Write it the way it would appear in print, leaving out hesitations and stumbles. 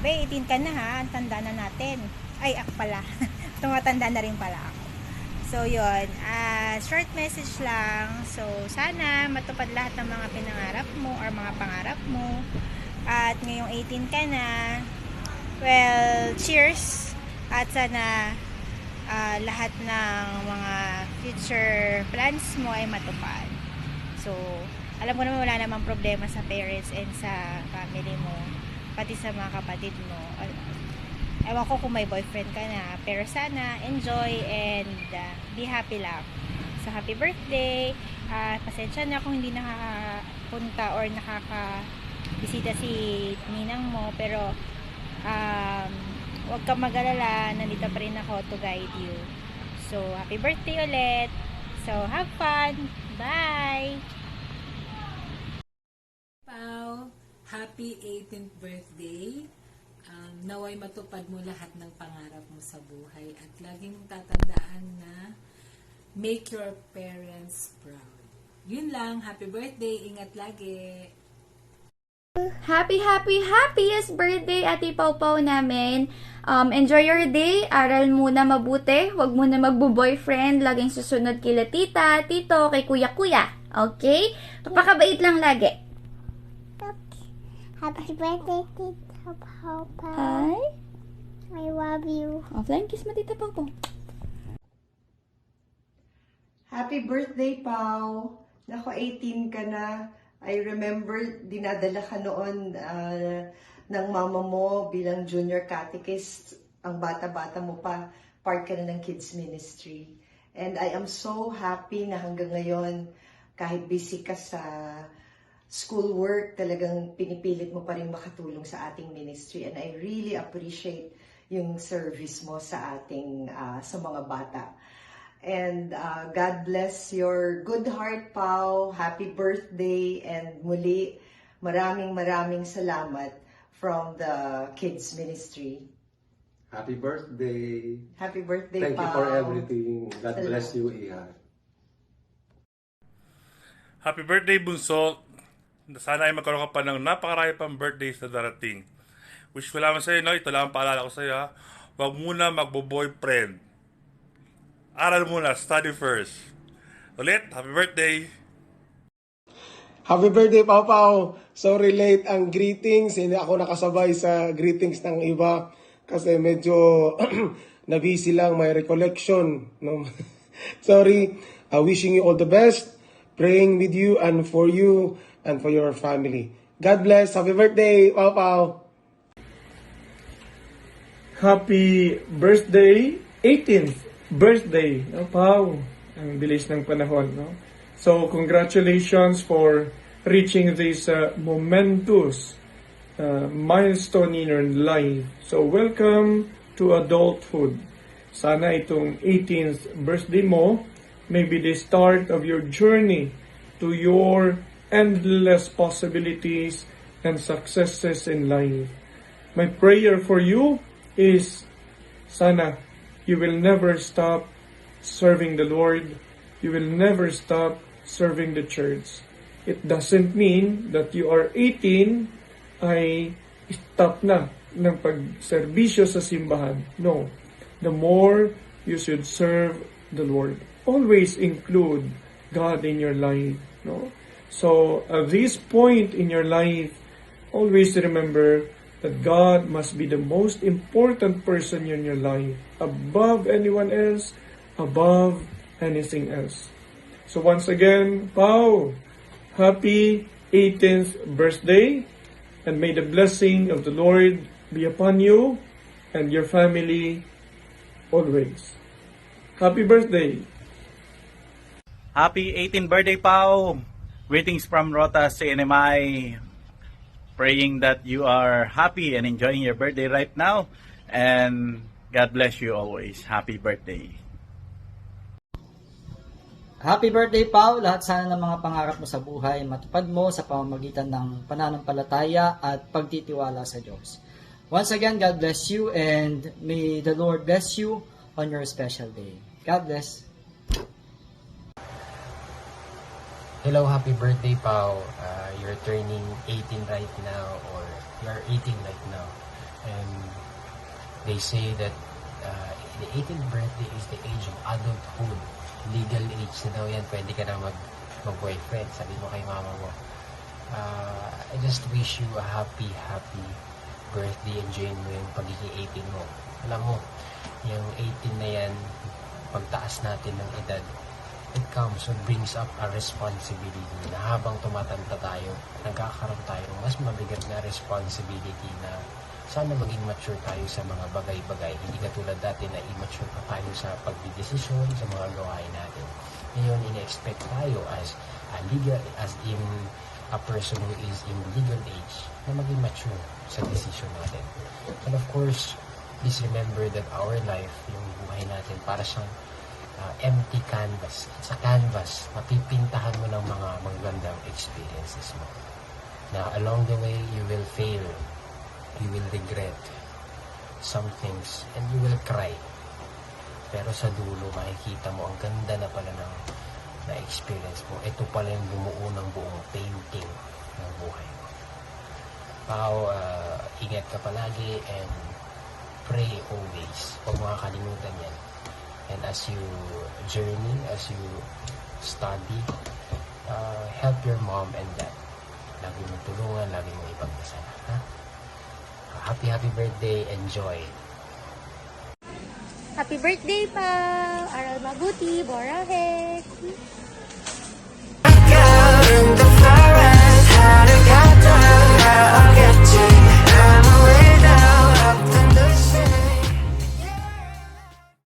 Grabe, 18 ka na ha. Ang tanda na natin. Ay, ako pala. Tumatanda na rin pala ako. So, yun. Short message lang. So, sana matupad lahat ng mga pinangarap mo or mga pangarap mo. At ngayong 18 ka na, well, cheers. At sana lahat ng mga future plans mo ay matupad. So, alam ko naman wala namang problema sa parents and sa family mo, pati sa mga kapatid mo. Ewan ko kung may boyfriend ka na, pero sana enjoy and be happy lang. So, happy birthday. Pasensya na kung hindi nakakapunta or nakakabisita si ninang mo, pero huwag kang mag-alala, nandito pa rin ako to guide you. So, happy birthday ulit. So, have fun. Bye! Pao, happy 18th birthday. Naway matupad mo lahat ng pangarap mo sa buhay at laging tatandaan na make your parents proud. Yun lang, happy birthday, ingat lagi. Happiest birthday, Ate Pau namin. Enjoy your day. Aral muna mabuti. Huwag muna magbo-boyfriend. Laging susunod kila tita, tito, kay kuya-kuya. Okay? Papakabait lang lagi. Happy birthday, Tita Pau. Hi. I love you. Flying kiss mo, Tita Pau. Happy birthday, Pau! Nako, 18 ka na. I remember, dinadala ka noon ng mama mo bilang junior catechist. Ang bata-bata mo pa, part ka na ng kids ministry. And I am so happy na hanggang ngayon, kahit busy ka sa schoolwork, talagang pinipilit mo pa rin makatulong sa ating ministry. And I really appreciate yung service mo sa ating, sa mga bata. And God bless your good heart, Pau. Happy birthday. And muli, maraming salamat from the kids ministry. Happy birthday. Happy birthday, Thank Pau. you for everything. God bless you, Iha. Happy birthday, Bunso. Sana ay magkaroon ka pa ng napakarami pang birthdays na darating. Wish ko lamang sa'yo, no? Ito lang ang paalala ko sa'yo, ha? Huwag muna magbo-boyfriend. Aral muna, study first. Ulit, happy birthday! Happy birthday, Pau Pau! Sorry late ang greetings. Hindi ako nakasabay sa greetings ng iba kasi medyo na-busy lang, may recollection. No? Sorry. Wishing you all the best. Praying with you and for you and for your family. God bless. Happy birthday, Pau Pau! Happy birthday, 18th birthday, no, Pau. Ang bilis ng panahon, no? So, congratulations for reaching this momentous milestone in your life. So, welcome to adulthood. Sana itong 18th birthday mo may be the start of your journey to your endless possibilities and successes in life. My prayer for you is sana you will never stop serving the Lord. You will never stop serving the church. It doesn't mean that you are 18 ay stop na ng pagserbisyo sa simbahan. No. The more you should serve the Lord. Always include God in your life. No. So at this point in your life, always remember that God must be the most important person in your life, above anyone else, above anything else. So once again, Pau, happy 18th birthday, and may the blessing of the Lord be upon you and your family always. Happy birthday! Happy 18th birthday, Pau! Greetings from Rota CNMI. Praying that you are happy and enjoying your birthday right now. And God bless you always. Happy birthday. Happy birthday, Pau! Lahat sana ng mga pangarap mo sa buhay, matupad mo sa pamamagitan ng pananampalataya at pagtitiwala sa Diyos. Once again, God bless you and may the Lord bless you on your special day. God bless. Hello, happy birthday, Pau. You're turning 18 right now, or you're 18 right now. And they say that the 18th birthday is the age of adulthood. Legal age na daw yan. Pwede ka na mag-boyfriend. Sabi mo kay mama mo. I just wish you a happy birthday. Enjoy mo yung pagiging 18 mo. Alam mo, yung 18 na yan, pagtaas natin ng edad, it comes or brings up a responsibility na habang tumatanda tayo, nagkakaroon tayo ng mas mabigat na responsibility na sana maging mature tayo sa mga bagay-bagay. Hindi katulad dati na immature pa tayo sa pagdidesisyon, sa mga gawain natin. Ngayon, ina-expect tayo as a person who is in legal age na maging mature sa decision natin. And of course, please remember that our life, yung buhay natin, para siyang empty canvas. Sa canvas, mapipintahan mo ng mga magandang experiences mo. Now, along the way, you will fail. You will regret some things and you will cry. Pero sa dulo, makikita mo ang ganda na pala ng na-experience mo. Ito pala yung bumuo ng buong painting ng buhay mo. Pao, ingat ka palagi and pray always. Huwag mo kakalimutan yan. And as you journey, as you study, help your mom and dad. Lagi mong tulungan, lagi mong ipagdasal. Ha? Happy birthday. Enjoy. Happy birthday pa! Aral mabuti, Borahek!